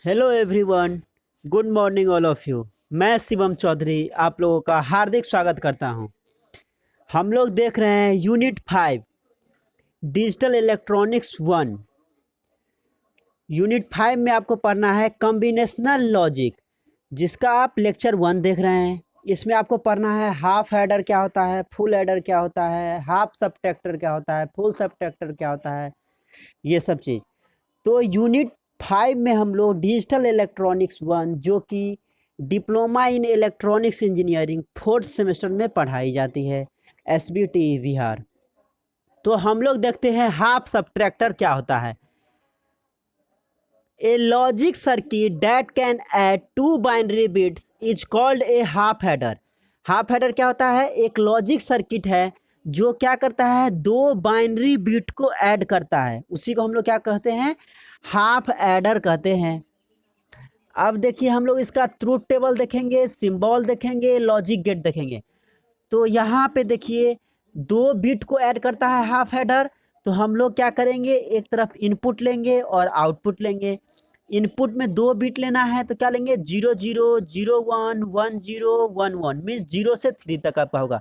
Hello everyone. Good morning all of you. मैं शिवम चौधरी आप लोगों का हार्दिक स्वागत करता हूं। हम लोग देख रहे हैं यूनिट 5 डिजिटल इलेक्ट्रॉनिक्स 1। यूनिट 5 में आपको पढ़ना है कॉम्बिनेशनल लॉजिक, जिसका आप लेक्चर 1 देख रहे हैं। इसमें आपको पढ़ना है हाफ एडर क्या होता है, फुल एडर क्या होता है, हाफ सबट्रैक्टर क्या होता है, फुल सबट्रैक्टर क्या होता है, ये सब चीज़। तो यूनिट 5 में हम लोग डिजिटल इलेक्ट्रॉनिक्स 1, जो कि diploma in electronics engineering 4th semester में पढ़ाई जाती है, SBT बिहार। तो हम लोग देखते हैं हाफ सबट्रैक्टर क्या होता है। A logic circuit that can add two binary bits is called a half adder. Half adder क्या होता है? एक लॉजिक सर्किट है जो क्या करता है, दो बाइनरी बिट को ऐड करता है, उसी को हम लोग क्या कहते हैं, हाफ एडर कहते हैं। अब देखिए हम लोग इसका ट्रूथ टेबल देखेंगे, सिंबल देखेंगे, लॉजिक गेट देखेंगे। तो यहाँ पे देखिए दो बिट को ऐड करता है हाफ हेडर। तो हम लोग क्या करेंगे, एक तरफ इनपुट लेंगे और आउटपुट लेंगे। इनपुट में दो बिट लेना है तो क्या लेंगे, 00, 01, 10, 11, मीन्स 0 से 3 तक आपका होगा।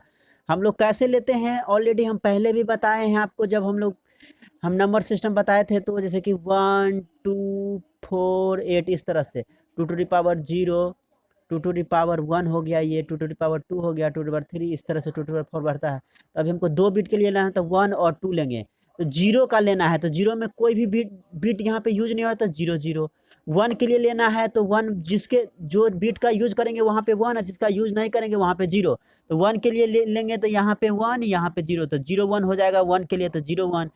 हम लोग कैसे लेते हैं ऑलरेडी हम पहले भी बताए हैं आपको, जब हम नंबर सिस्टम बताए थे। तो जैसे कि 1, 2, 4, 8 इस तरह से 2 to the power 0, 2 to the power 1 हो गया, ये 2 to the power 2 हो गया, 2 to the power 3, इस तरह से 2 to the power 4 बढ़ता है। तो अभी हमको दो बिट के लिए लेना है तो 1 और 2 लेंगे। तो जीरो का लेना है तो जीरो में कोई भी बिट बिट यहाँ पे यूज नहीं होता, 0 0। 1 के लिए लेना है तो 1, जिसके जो बिट का यूज करेंगे वहाँ पे 1 है, जिसका यूज नहीं करेंगे वहाँ पे 0। तो 1 के लिए लेंगे तो यहाँ पे 1, यहाँ पे 0, तो 0 1 हो जाएगा। 1 के लिए तो 0 1।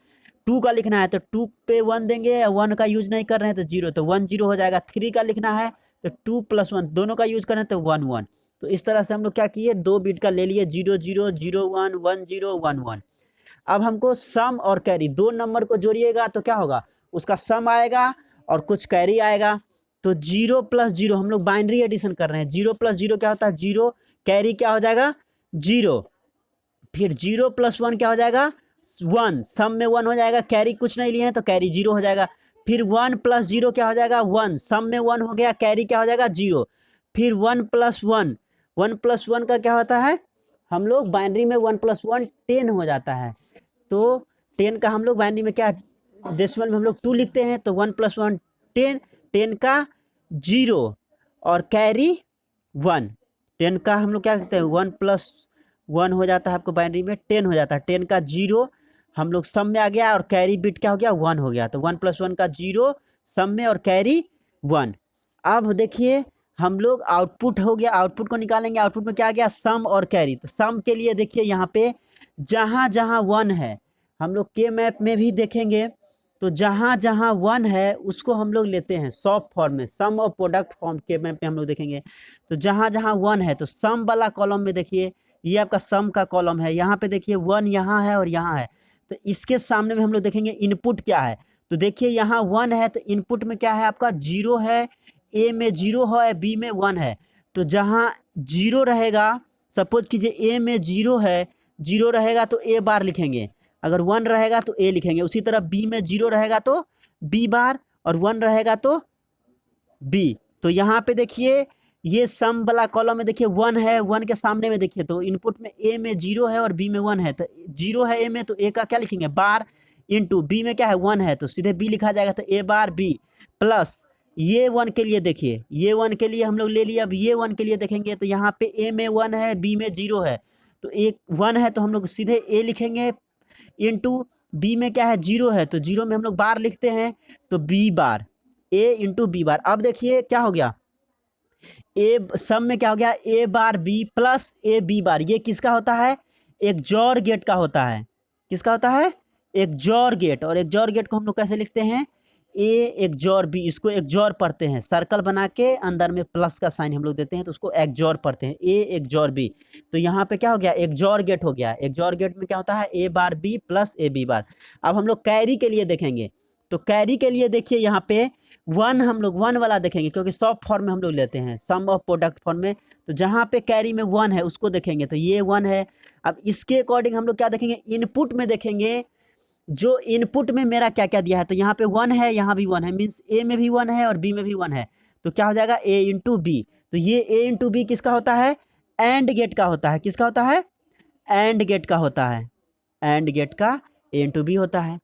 2 का लिखना है तो 2 पे 1 देंगे, 1 का यूज नहीं कर रहे हैं तो 0, तो 1 0 हो जाएगा। 3 का लिखना है तो 2 + 1 दोनों का यूज कर रहे हैं तो 1 1। तो इस तरह से हम लोग क्या किए, दो बिट का ले लिए, 0 0 0 1 1 0 1 1। अब हमको सम और कैरी दो नंबर को जोड़िएगा तो क्या होगा, उसका सम आएगा और कुछ कैरी आएगा। तो 0 + 0 हम लोग बाइनरी एडिशन कर रहे हैं। 0 + 0 क्या होता है, 0। कैरी क्या हो जाएगा, 0। फिर 0 + 1 क्या हो जाएगा, 1। सम में 1 हो जाएगा, कैरी कुछ नहीं लिए हैं तो कैरी 0 हो जाएगा। फिर 1 + 0 क्या हो जाएगा, 1। सम में 1 हो गया, कैरी क्या हो जाएगा, 0। फिर 1 + 1, 1 + 1 का क्या होता है, हम लोग बाइनरी में 1 + 1 10 हो जाता है। तो 10 का हम लोग बाइनरी में क्या, डेसिमल में हम लोग 2 लिखते हैं। तो 1 + 1 10, 10 का 0 और कैरी 1। 10 का हम लोग क्या करते हैं, 1 + 1 हो जाता है आपको बाइनरी में 10 हो जाता है। 10 का 0 हम लोग सम में आ गया और कैरी बिट क्या हो गया, 1 हो गया। तो 1 + 1 का 0 सम में और कैरी 1। अब देखिए हम लोग आउटपुट हो गया, आउटपुट को निकालेंगे। आउटपुट में क्या आ गया, सम और कैरी। तो सम के लिए देखिए यहाँ पे जहाँ जहाँ 1 है, हम लोग के मैप में भी देखेंगे तो जहाँ जहाँ 1 है उसको हम लोग लेते हैं सॉफ्ट फॉर्म में, सम और प्रोडक्ट फॉर्म के मैप में हम लोग देखेंगे। तो जहाँ जहाँ 1 है तो सम वाला कॉलम में देखिए, ये आपका सम का कॉलम है। यहाँ पे देखिए 1 यहाँ है और यहाँ है। तो इसके सामने में हम लोग देखेंगे इनपुट क्या है। तो देखिए यहाँ 1 है तो इनपुट में क्या है आपका, 0 है। ए में 0 है, बी में 1 है। तो जहाँ 0 रहेगा, सपोज कीजिए ए में 0 है, 0 रहेगा तो ए बार लिखेंगे। अगर 1 रहेगा तो ए लिखेंगे। उसी तरह बी में 0 रहेगा तो बी बार, और 1 रहेगा तो बी। तो यहाँ पे देखिए ये सम वाला कॉलम में देखिए 1 है, 1 के सामने में देखिए तो इनपुट में ए में 0 है और बी में 1 है। तो 0 है ए में तो ए का क्या लिखेंगे, बार, इंटू बी में क्या है 1 है तो सीधे बी लिखा जाएगा। तो ए बार बी प्लस ये 1 के लिए देखिए, ये 1 के लिए हम लोग ले लिए। अब ये 1 के लिए देखेंगे तो यहाँ पे ए में 1 है, बी में 0 है। तो एक 1 है तो हम लोग सीधे ए लिखेंगे, इंटू बी में क्या है 0 है तो 0 में हम लोग बार लिखते हैं। तो बी बार, ए इंटू बी बार। अब देखिए क्या हो गया, ए सम में क्या हो गया, A bar B plus A B bar. ये किसका होता है, एक जॉर गेट का होता है। किसका होता है, एक जॉर गेट। और एक जॉर गेट को हम लोग कैसे लिखते हैं, ए एक जॉर बी, इसको एक जॉर पढ़ते हैं, सर्कल बना के अंदर में प्लस का साइन हम लोग देते हैं तो उसको एक जॉर पढ़ते हैं, ए एक जॉर बी। तो यहाँ पे क्या हो गया, एक जॉर गेट हो गया। एक जॉर गेट में क्या होता है, A bar B plus A B bar. अब हम लोग कैरी के लिए देखेंगे। तो कैरी के लिए देखिए यहाँ पे 1 हम लोग 1 वाला देखेंगे, क्योंकि सॉफ्ट फॉर्म में हम लोग लेते हैं, सम ऑफ प्रोडक्ट फॉर्म में। तो जहाँ पे कैरी में 1 है उसको देखेंगे तो ये 1 है। अब इसके अकॉर्डिंग हम लोग क्या देखेंगे, इनपुट में देखेंगे जो इनपुट में मेरा क्या क्या दिया है, तो यहाँ पे 1 है, यहाँ भी 1 है, मीन्स ए में भी 1 है और बी में भी 1 है, तो क्या हो जाएगा ए इंटू बी। तो ये ए इंटू बी किसका होता है, एंड गेट का होता है, किसका होता है, एंड गेट का होता है, एंड गेट का ए इंटू बी होता है।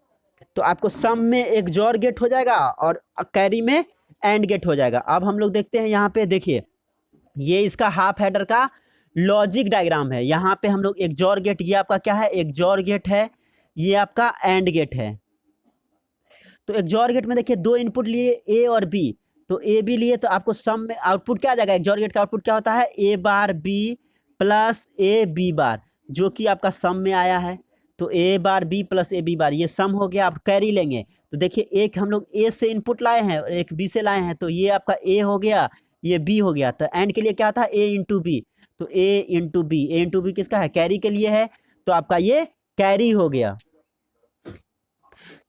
तो आपको सम में एक जॉर गेट हो जाएगा और कैरी में एंड गेट हो जाएगा। अब हम लोग देखते हैं यहाँ पे, देखिए ये इसका हाफ हेडर का लॉजिक डायग्राम है। यहाँ पे हम लोग एक जॉर गेट, ये आपका क्या है, एक जॉर गेट है, ये आपका एंड गेट है। तो एक जॉर गेट में देखिए दो इनपुट लिए ए और बी, तो ए बी लिए, तो आपको सम में आउटपुट क्या आ जाएगा, एक जॉर गेट का आउटपुट क्या होता है, A bar B plus A B bar, जो कि आपका सम में आया है। तो A bar B plus A B bar, ये सम हो गया। आप कैरी लेंगे तो देखिए एक हम लोग ए से इनपुट लाए हैं और एक बी से लाए हैं, तो ये आपका ए हो गया, ये बी हो गया। तो एंड के लिए क्या था, ए इंटू बी, तो ए इंटू बी, ए इंटू बी किसका है, कैरी के लिए है, तो आपका ये कैरी हो गया।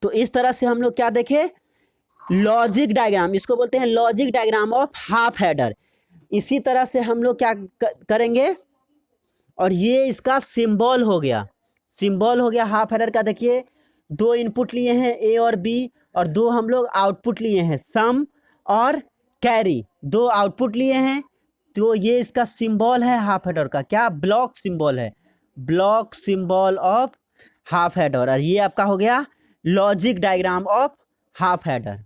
तो इस तरह से हम लोग क्या देखे, लॉजिक डायग्राम, इसको बोलते हैं logic diagram of half header. इसी तरह से हम लोग क्या करेंगे, और ये इसका सिंबल हो गया, सिंबल हो गया हाफ हेडर का। देखिए दो इनपुट लिए हैं ए और बी, और दो हम लोग आउटपुट लिए हैं सम और कैरी, दो आउटपुट लिए हैं। तो ये इसका सिंबल है हाफ हेडर का, क्या, ब्लॉक सिंबल है, block symbol of half adder. और ये आपका हो गया logic diagram of half adder.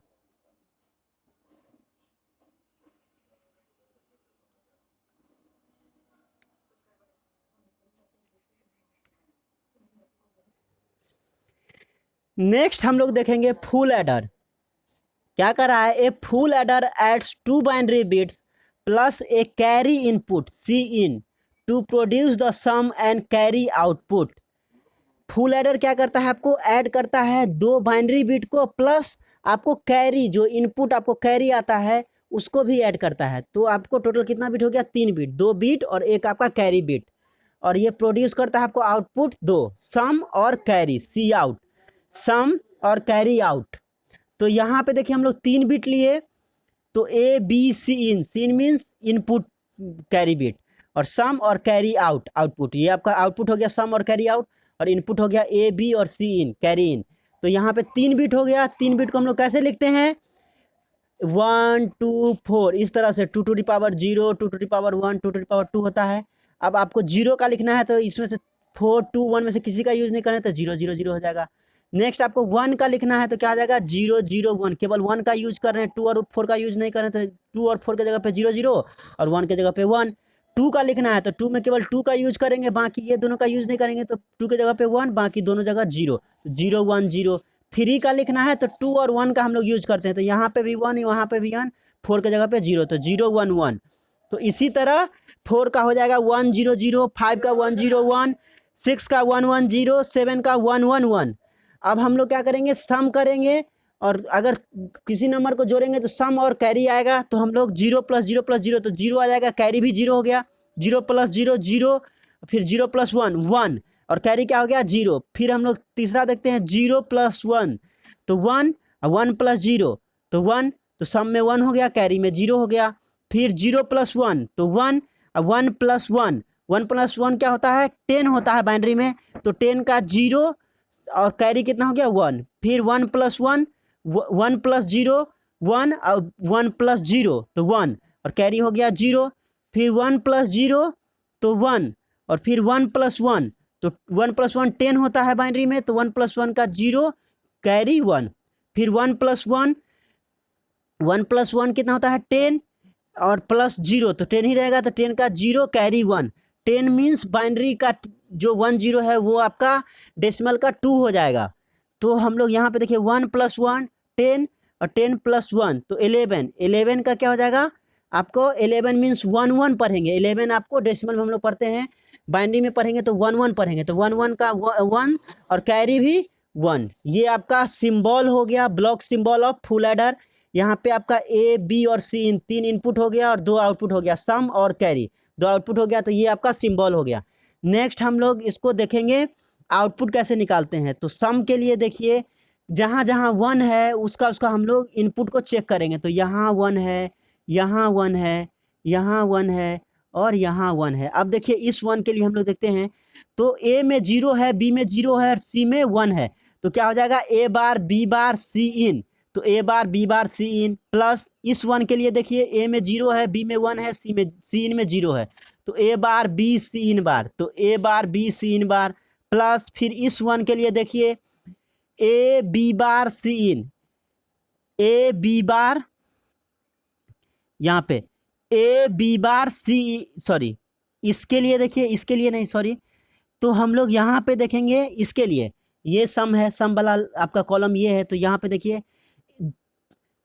Next हम लोग देखेंगे फुल एडर। क्या कर रहा है, a full adder adds 2 binary bits plus a carry input C in to produce the sum and carry output. Full adder क्या करता है, आपको ऐड करता है 2 बाइनरी बिट को, प्लस आपको कैरी, जो इनपुट आपको कैरी आता है उसको भी ऐड करता है। तो आपको टोटल कितना बिट हो गया, 3 बिट, 2 बिट और एक आपका कैरी बिट। और ये प्रोड्यूस करता है आपको आउटपुट 2, सम और कैरी, सी आउट, सम और कैरी आउट। तो यहाँ पे देखिए हम लोग 3 बिट लिए, तो A B C in, C in means input carry bit, और सम और कैरी आउट, आउटपुट, ये आपका आउटपुट हो गया सम और कैरी आउट, और इनपुट हो गया ए बी और सी इन, कैरी इन। तो यहाँ पे 3 बिट हो गया। 3 बिट को हम लोग कैसे लिखते हैं, 1 2 4, इस तरह से 2 to the power 0, 2 to the power 1, 2 to the power 2 होता है। अब आपको 0 का लिखना है, तो इसमें से 4 2 1 में से किसी का यूज़ नहीं करना है, तो 0 0 0 हो जाएगा। नेक्स्ट आपको 1 का लिखना है, तो क्या आ जाएगा 0 0 1, केवल 1 का यूज कर रहे हैं, 2 और 4 का यूज नहीं कर रहे हैं, तो 2 और 4 की जगह पे 0 0 और 1 की जगह पे 1। 2 का लिखना है, तो 2 में केवल 2 का यूज करेंगे, बाकी ये दोनों का यूज नहीं करेंगे, तो 2 की जगह पे 1, बाकी दोनों जगह 0, 0 1 0। 3 का लिखना है, तो 2 और 1 का हम लोग यूज करते हैं, तो यहाँ पे भी 1, वहाँ पे भी 1, 4 की जगह पे 0, तो 0 1 1। तो इसी तरह 4 का हो जाएगा 1 0 0, 5 का 1 0 1, 6 का 1 1 0, 7 का 1 1 1। अब हम लोग क्या करेंगे, सम करेंगे, और अगर किसी नंबर को जोड़ेंगे तो सम और कैरी आएगा, तो हम लोग 0 प्लस 0 प्लस 0, तो 0 आ जाएगा, कैरी भी 0 हो गया, 0 प्लस 0 0, फिर 0 प्लस 1 1, और कैरी क्या हो गया 0। फिर हम लोग तीसरा देखते हैं 0 प्लस 1, तो 1, 1 प्लस 0 तो 1, तो सम में 1 हो गया, कैरी में 0 हो गया। फिर 0 प्लस 1 तो 1, 1 प्लस 1, 1 प्लस 1 क्या होता है, 10 होता है बाइनरी में, तो 10 का 0 और कैरी कितना हो गया 1। फिर 1 प्लस 1, 1 प्लस 0 1, और 1 प्लस 0 तो 1, और कैरी हो गया 0। फिर 1 प्लस 0 तो 1, और फिर 1 प्लस 1, तो 1 प्लस 1 10 होता है बाइनरी में, तो 1 प्लस 1 का 0, कैरी 1। फिर 1 प्लस 1, 1 प्लस 1 कितना होता है 10, और प्लस 0 तो 10 ही रहेगा, तो 10 का 0, कैरी 1। 10 मीन्स बाइनरी का जो 1 0 है वो आपका डेसिमल का 2 हो जाएगा। तो हम लोग यहाँ पे देखिए 1 प्लस 1 10, और 10 प्लस 1 तो 11, 11 का क्या हो जाएगा आपको, 11 मीन्स 1 1 पढ़ेंगे, 11 आपको डेसिमल में हम लोग पढ़ते हैं, बाइनरी में पढ़ेंगे तो 1 1 पढ़ेंगे, तो 1 1 का 1, और कैरी भी 1। ये आपका सिंबल हो गया, block symbol of full adder. यहाँ पे आपका ए बी और सी इन 3 इनपुट हो गया और 2 आउटपुट हो गया, सम और कैरी 2 आउटपुट हो गया, तो ये आपका सिंबल हो गया। नेक्स्ट हम लोग इसको देखेंगे आउटपुट कैसे निकालते हैं। तो सम के लिए देखिए जहाँ जहाँ 1 है उसका हम लोग इनपुट को चेक करेंगे, तो यहाँ 1 है, यहाँ 1 है, यहाँ 1 है, और यहाँ 1 है। अब देखिए इस 1 के लिए हम लोग देखते हैं, तो ए में 0 है, बी में 0 है, और सी में 1 है, तो क्या हो जाएगा ए bar B bar C in, तो A bar B bar C in plus इस वन के लिए देखिए ए में 0 है, बी में 1 है, सी इन में 0 है, तो A bar B C in bar, तो A bar B C in bar plus फिर इस वन के लिए देखिए ए B bar C in, A B बार यहाँ पे ए बी बार सी, सॉरी इसके लिए देखिए, इसके लिए नहीं सॉरी, तो हम लोग यहाँ पे देखेंगे इसके लिए, ये सम है, सम वाला आपका कॉलम ये है, तो यहाँ पे देखिए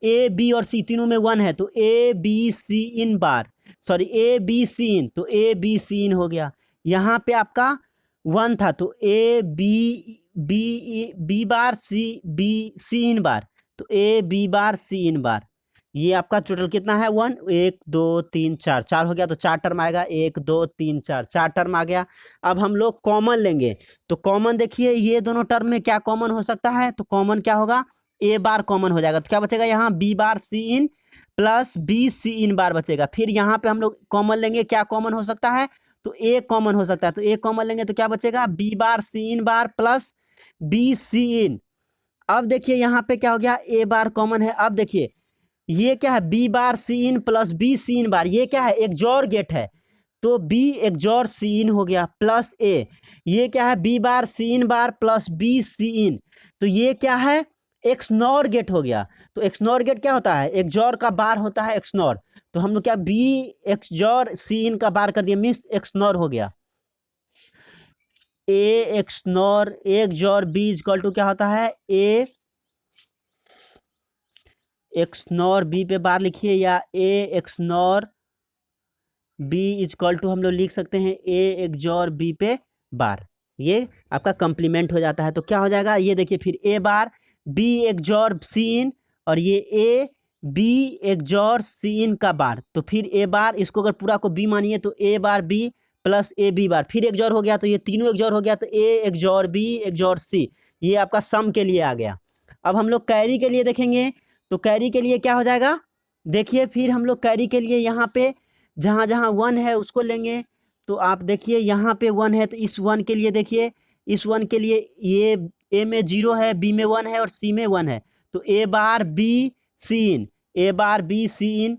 ए बी और सी तीनों में 1 है, तो A B C in bar, sorry A B C in, तो ए बी सी इन हो गया। यहाँ पे आपका 1 था, तो A B B B bar C B C in bar, तो A B bar C in बार, ये आपका टोटल कितना है 1, 1 2 3 4, 4 हो गया, तो 4 टर्म आएगा, 1 2 3 4, 4 टर्म आ गया। अब हम लोग कॉमन लेंगे, तो कॉमन देखिए ये दोनों टर्म में क्या कॉमन हो सकता है, तो कॉमन क्या होगा, ए बार कॉमन हो जाएगा, तो क्या बचेगा यहाँ B bar C in plus B C in बार बचेगा। फिर यहाँ पे हम लोग कॉमन लेंगे, क्या कॉमन हो सकता है, तो ए कॉमन हो सकता है, तो ए कॉमन लेंगे तो क्या बचेगा B bar C in bar plus B C इन। अब देखिए यहाँ पे क्या हो गया, ए बार कॉमन है, अब देखिए ये क्या है B bar C in plus B C in बार, ये क्या है एक जॉर गेट है, तो बी एक जॉर सी इन हो गया प्लस ए, ये क्या है B bar C in bar plus B C in, तो ये क्या है एक्स नॉर गेट हो गया। तो एक्स नॉर गेट क्या होता है, एक जॉर का बार होता है एक्स नॉर, तो हम लोग क्या बी एक्स जॉर सी इन का बार कर दिया, मीन्स एक्स नॉर हो गया। ए एक्स नॉर एक जॉर बी इक्वल टू क्या होता है ए एक्स नॉर बी पे बार लिखिए, या A XNOR B equal to हम लोग लिख सकते हैं ए एक जॉर बी पे बार, ये आपका कंप्लीमेंट हो जाता है। तो क्या हो जाएगा ये देखिए फिर ए बार बी एक जॉर सी इन, और ये ए बी एक जॉर सी इन का बार, तो फिर ए बार इसको अगर पूरा को बी मानिए तो A bar B plus A B bar, फिर एक जॉर हो गया, तो ये तीनों एक जॉर हो गया, तो ए एक जॉर बी एक जॉर सी, ये आपका सम के लिए आ गया। अब हम लोग कैरी के लिए देखेंगे, तो कैरी के लिए क्या हो जाएगा देखिए, फिर हम लोग कैरी के लिए यहाँ पे जहाँ जहाँ 1 है उसको लेंगे, तो आप देखिए यहाँ पे 1 है, तो इस 1 के लिए देखिए, इस 1 के लिए ये ए में 0 है, बी में 1 है और सी में 1 है, तो A bar B C in, A bar B C in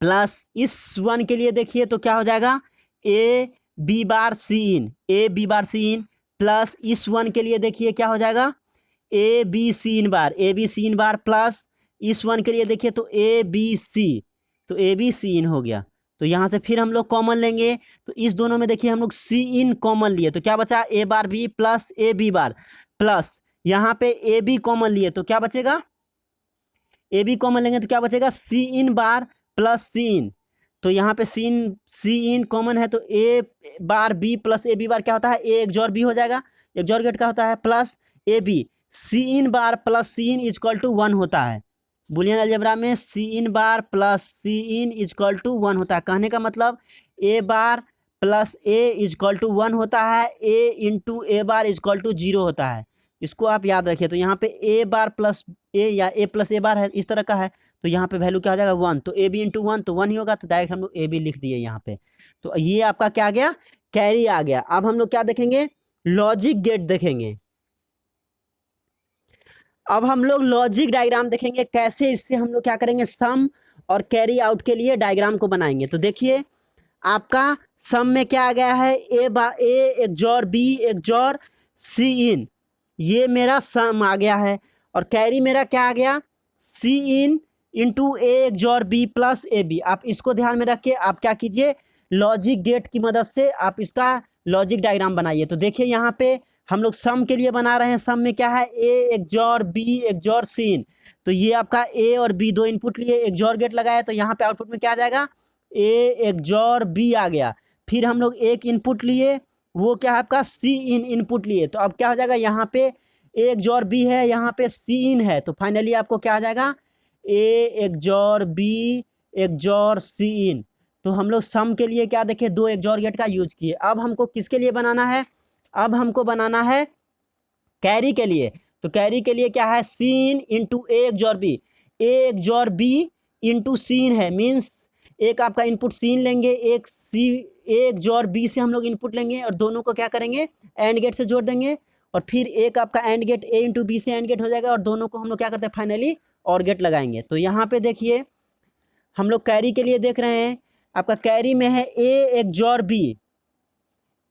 plus इस 1 के लिए देखिए तो क्या हो जाएगा A B bar C in, A B bar C in plus इस 1 के लिए देखिए क्या हो जाएगा A B C in bar, A B C in bar plus इस 1 के लिए देखिए तो ए बी सी, तो ए बी सी इन हो गया। तो यहाँ से फिर हम लोग कॉमन लेंगे, तो इस दोनों में देखिए हम लोग सी इन कॉमन लिए, तो क्या बचा A bar B plus A B bar plus यहाँ पे ए बी कॉमन लिए, तो क्या बचेगा ए बी कॉमन लेंगे तो क्या बचेगा सी in bar plus C in, तो यहाँ पे सी इन कॉमन है, तो A bar B plus A B bar क्या होता है ए एक जॉर बी हो जाएगा, एक जॉर गेट का होता है plus A B C in bar plus C in equal to 1 होता है। बुलियन अलजेब्रा में C in bar plus C in equal to 1 होता है, कहने का मतलब A bar plus A equal to 1 होता है, A into A bar equal to 0 होता है, इसको आप याद रखिए। तो यहाँ पे ए बार प्लस ए या ए प्लस ए बार है इस तरह का है, तो यहाँ पे वैल्यू क्या हो जाएगा 1, तो ए बी इंटू 1 तो 1 ही होगा, तो डायरेक्ट हम लोग ए बी लिख दिए यहाँ पे। तो ये आपका क्या आ गया कैरी आ गया। अब हम लोग क्या देखेंगे लॉजिक गेट देखेंगे। अब हम लोग लॉजिक डायग्राम देखेंगे कैसे, इससे हम लोग क्या करेंगे सम और कैरी आउट के लिए डायग्राम को बनाएंगे। तो देखिए आपका सम में क्या आ गया है ए एक जॉर बी एक जॉर सी इन, ये मेरा सम आ गया है, और कैरी मेरा क्या आ गया सी इन into A XOR B plus A B. आप इसको ध्यान में रख के आप क्या कीजिए लॉजिक गेट की मदद से आप इसका लॉजिक डायग्राम बनाइए। तो देखिए यहाँ पे हम लोग सम के लिए बना रहे हैं, सम में क्या है ए एक जॉर बी एक जॉर सी इन, तो ये आपका ए और बी दो इनपुट लिए एक जॉर गेट लगाया, तो यहाँ पे आउटपुट में क्या आ जाएगा ए एक जॉर बी आ गया। फिर हम लोग एक इनपुट लिए वो क्या है आपका सी इन इनपुट लिए, तो अब क्या हो जाएगा यहाँ पे एक जॉर बी है यहाँ पे सी इन है, तो फाइनली आपको क्या आ जाएगा ए एक जॉर बी एक जॉर सी इन। तो हम लोग सम के लिए क्या देखे दो एक जॉर गेट का यूज किए। अब हमको किसके लिए बनाना है, अब हमको बनाना है कैरी के लिए। तो कैरी के लिए क्या है scene into A XOR B, A XOR B into scene है, मीन्स एक आपका इनपुट सीन लेंगे एक सी एक जॉर बी से हम लोग इनपुट लेंगे और दोनों को क्या करेंगे एंड गेट से जोड़ देंगे, और फिर एक आपका and gate A into B से एंड गेट हो जाएगा और दोनों को हम लोग क्या करते हैं फाइनली और गेट लगाएंगे। तो यहाँ पे देखिए हम लोग कैरी के लिए देख रहे हैं, आपका कैरी में है A XOR B,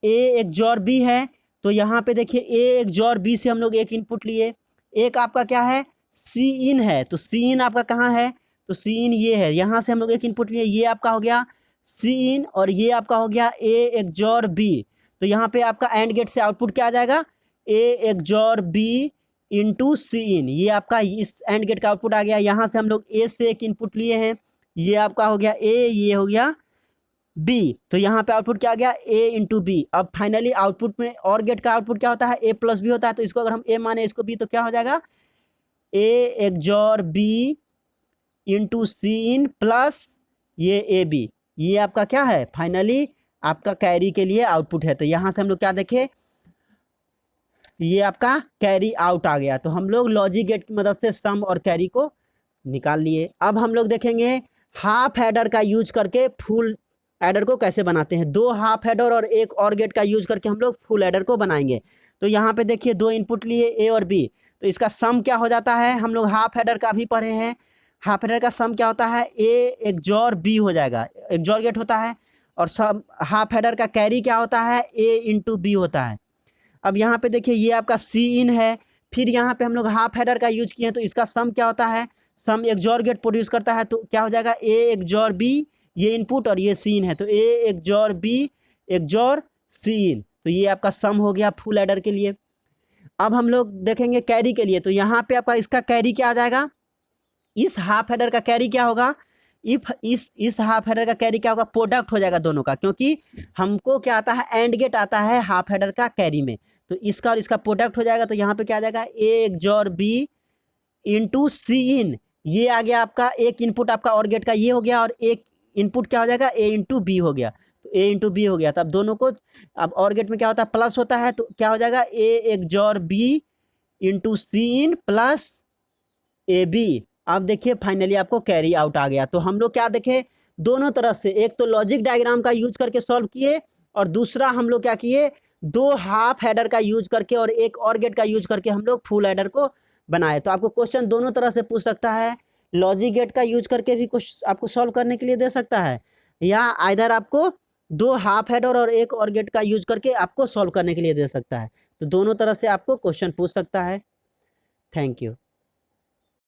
A XOR B है। तो यहाँ पे देखिए ए एक्सॉर बी से हम लोग एक इनपुट लिए, एक आपका क्या है सी इन है, तो सी इन आपका कहाँ है, तो सी इन ये है, यहाँ से हम लोग एक इनपुट लिए, ये आपका हो गया सी इन और ये आपका हो गया ए एक्सॉर बी। तो यहाँ पे आपका एंड गेट से आउटपुट क्या आ जाएगा, A XOR B into C इन, ये आपका इस एंड गेट का आउटपुट आ गया। यहाँ से हम लोग ए से एक इनपुट लिए हैं, ये आपका हो गया ए, ये हो गया बी, तो यहाँ पे आउटपुट क्या आ गया ए इंटू बी। अब फाइनली आउटपुट में और गेट का आउटपुट क्या होता है ए प्लस बी होता है, तो इसको अगर हम ए माने इसको बी तो क्या हो जाएगा A XOR B into C in plus ये ए बी, ये आपका क्या है फाइनली आपका कैरी के लिए आउटपुट है। तो यहाँ से हम लोग क्या देखें, ये आपका कैरी आउट आ गया। तो हम लोग लॉजिक गेट की मदद से सम और कैरी को निकाल लिए। अब हम लोग देखेंगे हाफ एडर का यूज करके फुल एडर को कैसे बनाते हैं। दो हाफ एडर और एक और गेट का यूज करके हम लोग फुल एडर को बनाएंगे। तो यहाँ पे देखिए दो इनपुट लिए ए और बी, तो इसका सम क्या हो जाता है, हम लोग हाफ एडर का भी पढ़े हैं, हाफ एडर का सम क्या होता है ए एक्सॉर बी हो जाएगा, एक्सॉर गेट होता है, और सम हाफ एडर का कैरी क्या होता है ए इंटू बी होता है। अब यहाँ पे देखिए ये आपका सी इन है, फिर यहाँ पे हम लोग हाफ एडर का यूज किए हैं, तो इसका सम क्या होता है, सम एक्सॉर गेट प्रोड्यूस करता है, तो क्या हो जाएगा ए एक्सॉर बी, ये इनपुट और ये सी इन है, तो ए XOR B XOR C in, तो ये आपका सम हो गया फुल एडर के लिए। अब हम लोग देखेंगे कैरी के लिए, तो यहाँ पे आपका इसका कैरी क्या आ जाएगा, इस हाफ एडर का कैरी क्या होगा, इफ इस हाफ हेडर का कैरी क्या होगा प्रोडक्ट हो जाएगा दोनों का, क्योंकि हमको क्या आता है एंड गेट आता है हाफ हेडर का कैरी में, तो इसका और इसका प्रोडक्ट हो जाएगा। तो यहाँ पे क्या आ जाएगा A XOR B into C इन, ये आ गया आपका एक इनपुट आपका और गेट का ये हो गया, और एक इनपुट क्या हो जाएगा ए इंटू बी हो गया, तो ए इंटू बी हो गया। तो अब दोनों को अब और गेट में क्या होता है प्लस होता है, तो क्या हो जाएगा A XOR B into C in plus A B. अब देखिए फाइनली आपको कैरी आउट आ गया। तो हम लोग क्या देखे दोनों तरफ से, एक तो लॉजिक डायग्राम का यूज करके सॉल्व किए, और दूसरा हम लोग क्या किए दो हाफ हेडर का यूज करके और एक और गेट का यूज करके हम लोग फुल हेडर को बनाए। तो आपको क्वेश्चन दोनों तरह से पूछ सकता है, लॉजिक गेट का यूज करके भी कुछ आपको सॉल्व करने के लिए दे सकता है, या आइदर आपको दो हाफ हेडर और एक और गेट का यूज करके आपको सॉल्व करने के लिए दे सकता है। तो दोनों तरह से आपको क्वेश्चन पूछ सकता है। Thank you.